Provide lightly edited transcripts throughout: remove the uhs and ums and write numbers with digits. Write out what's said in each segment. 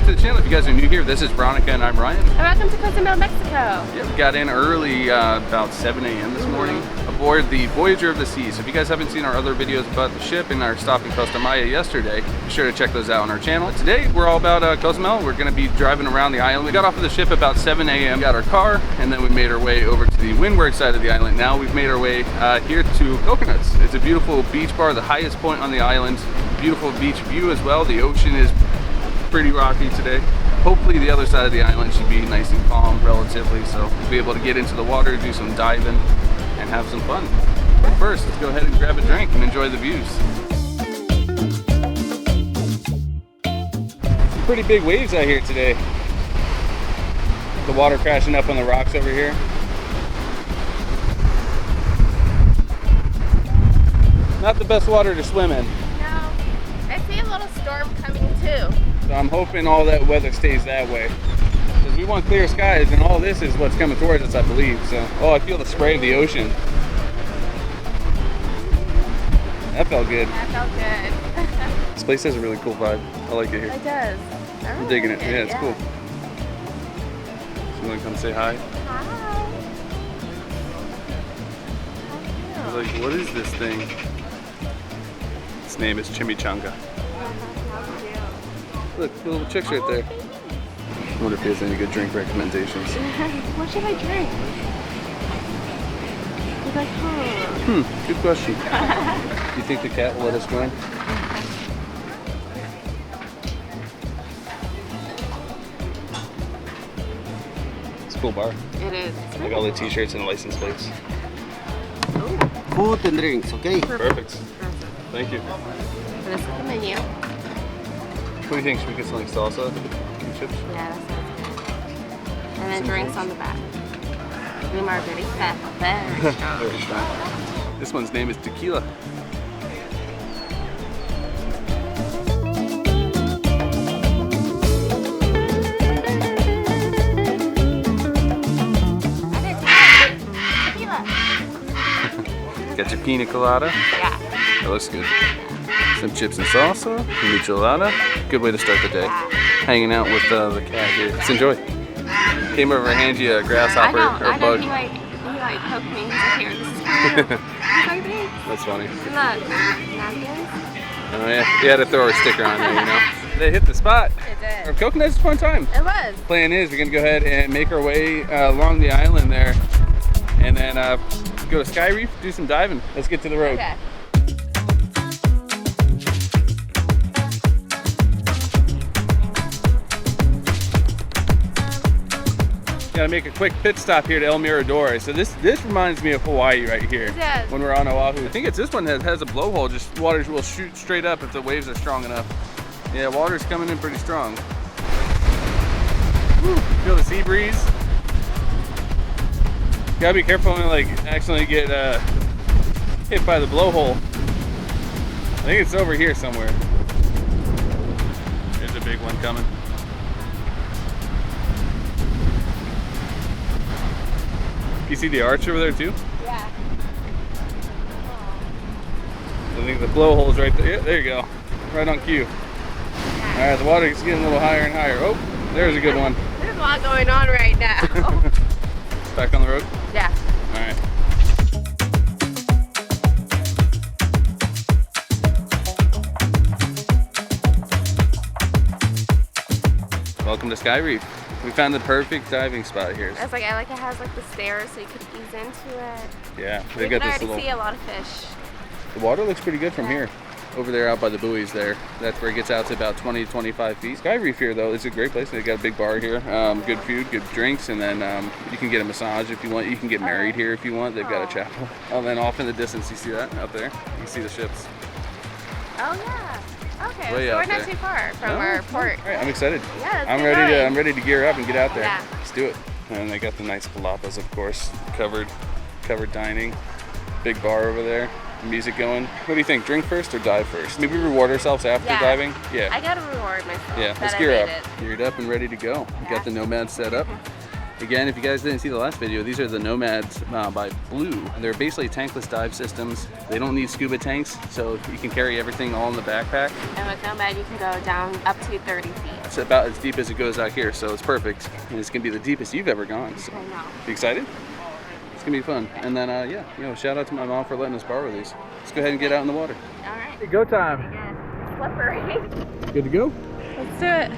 back to the channel. If you guys are new here, this is Veronica and I'm Ryan. And welcome to Cozumel, Mexico. Yeah, we got in early, about 7 a.m. this morning, aboard the Voyager of the Sea. So if you guys haven't seen our other videos about the ship and our stop in Costa Maya yesterday, be sure to check those out on our channel. Today, we're all about Cozumel. We're gonna be driving around the island. We got off of the ship about 7 a.m., got our car, and then we made our way over to the windward side of the island. Now we've made our way here to Coconuts. It's a beautiful beach bar, the highest point on the island. Beautiful beach view as well. The ocean is pretty rocky today. Hopefully the other side of the island should be nice and calm relatively, so we'll be able to get into the water, do some diving, and have some fun. But first, let's go ahead and grab a drink and enjoy the views. Some pretty big waves out here today. The water crashing up on the rocks over here. Not the best water to swim in. No, I see a little storm coming too. So I'm hoping all that weather stays that way. Because we want clear skies, and all this is what's coming towards us, I believe. So, oh, I feel the spray of the ocean. That felt good. That felt good. This place has a really cool vibe. I like it here. It does. I'm digging it. Yeah, it's cool. So you want to come say hi? Hi. I was like, what is this thing? Its name is Chimichanga. Look, the little chick's right there. I wonder if he has any good drink recommendations. What should I drink? He's like, Good question. Do you think the cat will let us join? It's a cool bar. It is. Like all the t-shirts and license plates. Food and drinks, okay? Perfect. Thank you. This is the menu. What do you think? Should we get some like salsa and chips? Yeah, that sounds good. And then drinks on the back. The margarita. Very strong. Very strong. This one's name is tequila. Got your pina colada. Yeah. That looks good. Some chips and salsa, michelada. Good way to start the day. Hanging out with the cat here. Let's enjoy. Came over and handed you a grasshopper or a bug. He like poked me. He's like, here, this is for you. He's like, thanks. That's funny. Look, napkins. Oh yeah, you had to throw a sticker on there, you know. They hit the spot. It did. Our Coconuts is a fun time. It was. Plan is we're gonna go ahead and make our way along the island there, and then go to Skyreef, do some diving. Let's get to the road. Okay. Gotta make a quick pit stop here to El Mirador. So this reminds me of Hawaii right here. It does. When we're on Oahu. I think it's this one that has a blowhole. Just water will shoot straight up if the waves are strong enough. Yeah, water's coming in pretty strong. Woo, feel the sea breeze. Gotta be careful when like accidentally get hit by the blowhole. I think it's over here somewhere. There's a big one coming. You see the arch over there too? Yeah. I think the blowhole's right there. Yeah, there you go. Right on cue. All right, the water is getting a little higher and higher. Oh, there's a good one. There's a lot going on right now. Back on the road? Yeah. All right. Welcome to Skyreef. We found the perfect diving spot here. I was like, I like it has like the stairs so you could ease into it. Yeah, You can already see a lot of fish. The water looks pretty good from here. Over there out by the buoys there. That's where it gets out to about 20 to 25 feet. Skyreef here though, it's a great place. They got a big bar here. Good food, good drinks, and then you can get a massage if you want. You can get married here if you want. They've got a chapel. And then off in the distance, you see that out there? You can see the ships. Oh yeah. Okay, Way so out we're not there. too far from our port. All right, I'm excited. Yeah, I'm ready to gear up and get out there. Yeah. Let's do it. And they got the nice palapas, of course, covered dining, big bar over there, music going. What do you think? Drink first or dive first? Maybe reward ourselves after diving. Yeah. I gotta reward myself. Yeah. Let's gear up. Geared up and ready to go. We got the Nomads set up. Again, if you guys didn't see the last video, these are the Nomads by Blue. They're basically tankless dive systems. They don't need scuba tanks, so you can carry everything all in the backpack. And with Nomad, you can go down up to 30 feet. It's about as deep as it goes out here, so it's perfect. And it's gonna be the deepest you've ever gone. So. I know. You excited? It's gonna be fun. And then, yeah, you know, shout out to my mom for letting us borrow these. Let's go ahead and get out in the water. All right. Hey, go time. Yes. Slippery. Good to go? Let's do it.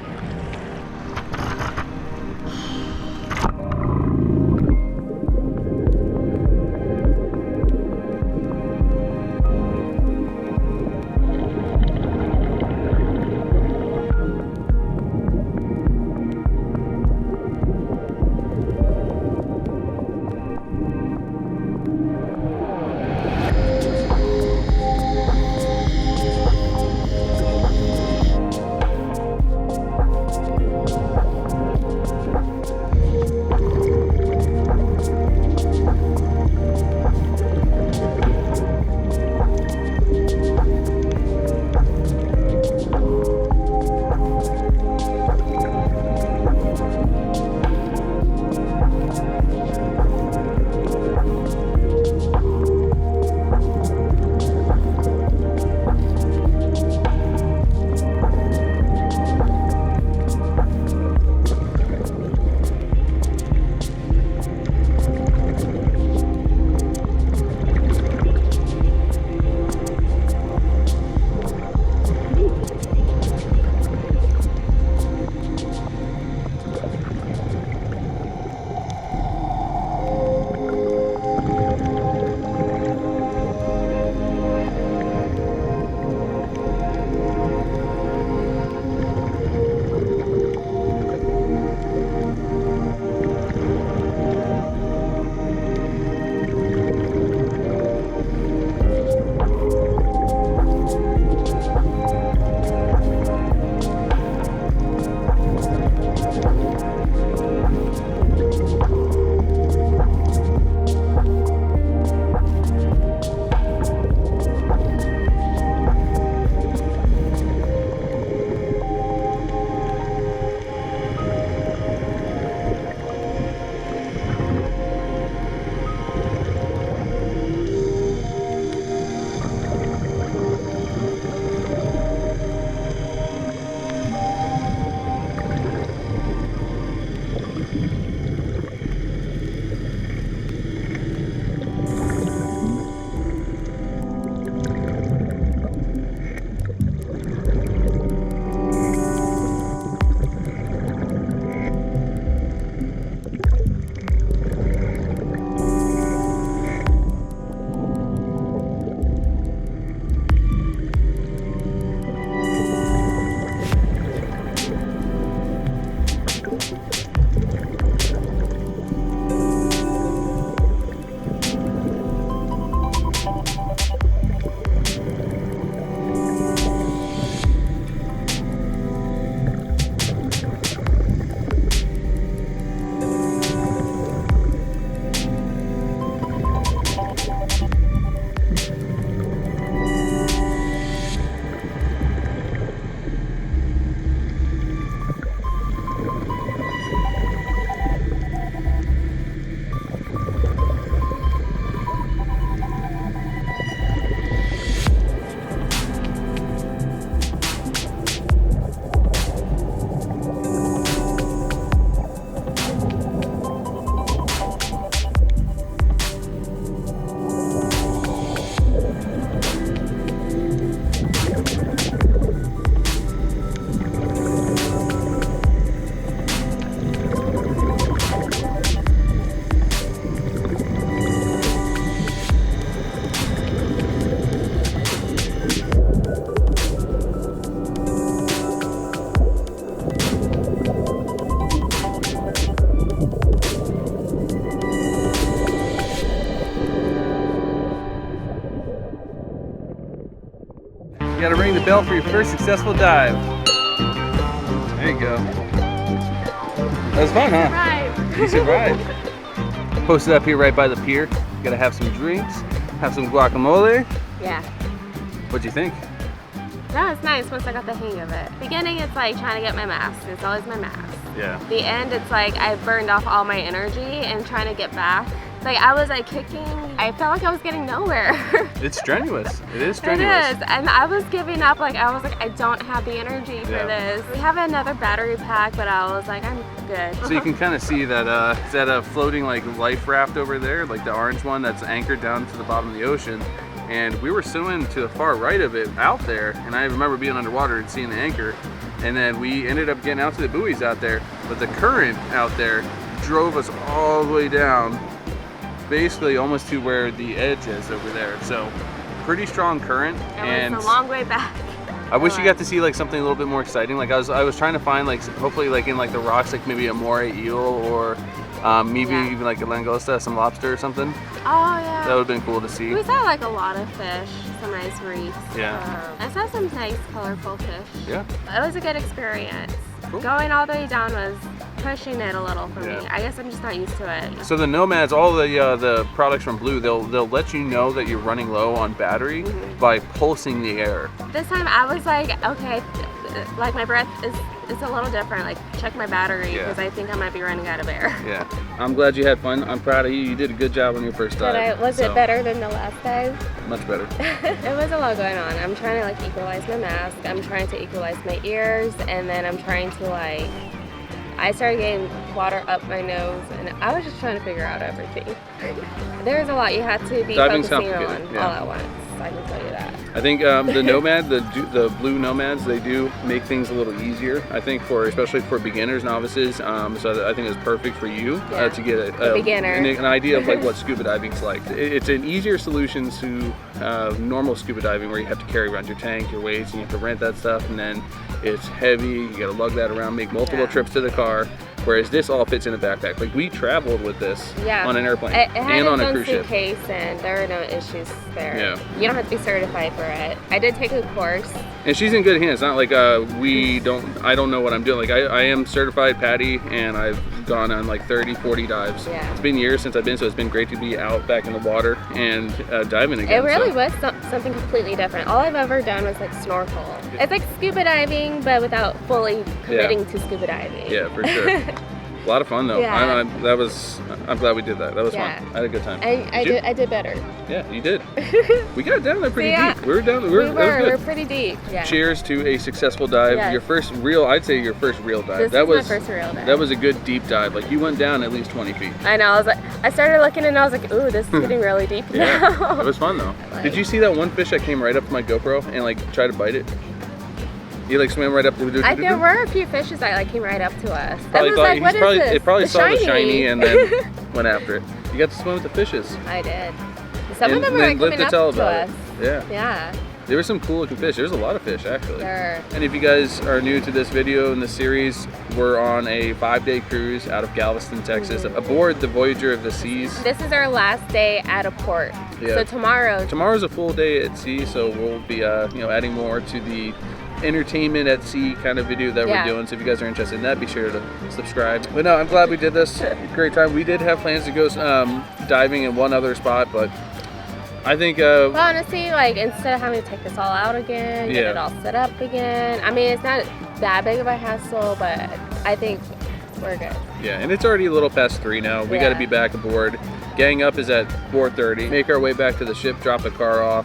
You gotta ring the bell for your first successful dive. There you go. That was fun, huh? Right. You survived. Posted up here right by the pier. You gotta have some drinks, have some guacamole. Yeah. What'd you think? No, it's nice once I got the hang of it. Beginning, it's like trying to get my mask. It's always my mask. Yeah. The end, it's like I burned off all my energy and trying to get back. Like I was like kicking. I felt like I was getting nowhere. It's strenuous. It is strenuous. It is, and I was giving up. Like I was like, I don't have the energy for this. We have another battery pack, but I was like, I'm good. So you can kind of see that is that a floating like life raft over there, like the orange one that's anchored down to the bottom of the ocean. And we were swimming to the far right of it out there, and I remember being underwater and seeing the anchor. And then we ended up getting out to the buoys out there, but the current out there drove us all the way down, basically almost to where the edge is over there. So pretty strong current. And it's a long way back. I wish you got to see like something a little bit more exciting. Like I was trying to find like hopefully like in like the rocks, like maybe a moray eel or maybe even like a langosta, some lobster or something. Oh yeah. That would have been cool to see. We saw like a lot of fish, some nice reefs. Yeah. I saw some nice colorful fish. Yeah. It was a good experience. Cool. Going all the way down was pushing it a little for me. Yeah. I guess I'm just not used to it. So the Nomads, all the products from Blue, they'll let you know that you're running low on battery by pulsing the air. This time I was like, okay, like my breath is a little different. Like check my battery because I think I might be running out of air. Yeah. I'm glad you had fun. I'm proud of you. You did a good job on your first dive. Was it better than the last dive? Much better. It was a lot going on. I'm trying to like equalize my mask. I'm trying to equalize my ears, and then I'm trying to like. I started getting water up my nose, and I was just trying to figure out everything. There's a lot you have to be Diving's focusing on complicated, all at once. I can tell you that. I think the Nomad, the Blue Nomads, they do make things a little easier. I think especially for beginners, novices. So I think it's perfect for you to get a beginner. an idea of like what scuba diving's like. It's an easier solution to normal scuba diving where you have to carry around your tank, your weights, and you have to rent that stuff, and then it's heavy. You got to lug that around, make multiple trips to the car. Whereas this all fits in a backpack. Like we traveled with this on an airplane and on a cruise ship. Case, and there were no issues there. Yeah. You don't have to be certified for it. I did take a course. And she's in good hands. It's not like I don't know what I'm doing. Like I am certified PADI, and I've gone on like 30, 40 dives. Yeah. It's been years since I've been, so it's been great to be out back in the water and diving again. It really was something completely different. All I've ever done was like snorkel. It's like scuba diving, but without fully committing to scuba diving. Yeah, for sure. A lot of fun though. Yeah. I'm glad we did that. That was fun. I had a good time. I did better. Yeah, you did. We got down there pretty deep. We were down there. We were pretty deep. Yeah. Cheers to a successful dive. Yeah. I'd say your first real dive. That was my first real dive. That was a good deep dive. Like you went down at least 20 feet. I know. I started looking and I was like, ooh, this is getting really deep now. It was fun though. Did you see that one fish that came right up to my GoPro and like tried to bite it? He like swam right up to there were a few fishes that like came right up to us. It probably saw the shiny and then went after it. You got to swim with the fishes. I did. Some of them were like coming up to us. Yeah. Yeah. There were some cool looking fish. There's a lot of fish actually. Sure. And if you guys are new to this video and this series, we're on a 5-day cruise out of Galveston, Texas, aboard the Voyager of the Seas. This is our last day at a port. Yeah. So tomorrow's a full day at sea, so we'll be adding more to the entertainment at sea kind of video that we're doing. So if you guys are interested in that, be sure to subscribe. But no, I'm glad we did this. Great time. We did have plans to go diving in one other spot, but I think well, honestly, like instead of having to take this all out again, get it all set up again, I mean, it's not that big of a hassle, but I think we're good. Yeah, and it's already a little past 3 now. We got to be back aboard. Gang up is at 4:30. Make our way back to the ship, drop the car off.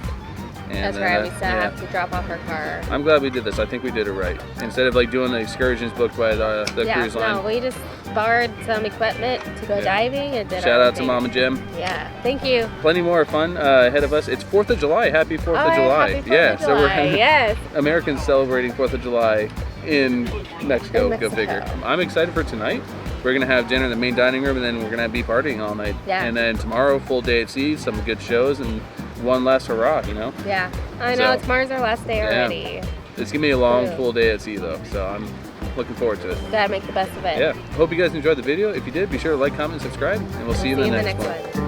And that's right, we still have to drop off our car. I'm glad we did this. I think we did it right. Instead of like doing the excursions booked by the cruise line. No, we just borrowed some equipment to go diving and did Shout out to Mom and Jim. Yeah, thank you. Plenty more fun ahead of us. It's 4th of July. Happy 4th of July. Happy 4th of July. So we're Americans celebrating 4th of July in Mexico. Go figure. I'm excited for tonight. We're gonna have dinner in the main dining room, and then we're gonna be partying all night. Yeah. And then tomorrow, full day at sea, some good shows, and one last hurrah, you know? Yeah, I know. Tomorrow's our last day already. It's gonna be a long, full day at sea though, so I'm looking forward to it. Gotta make the best of it. Yeah. Hope you guys enjoyed the video. If you did, be sure to like, comment, and subscribe, and we'll see you in the next one.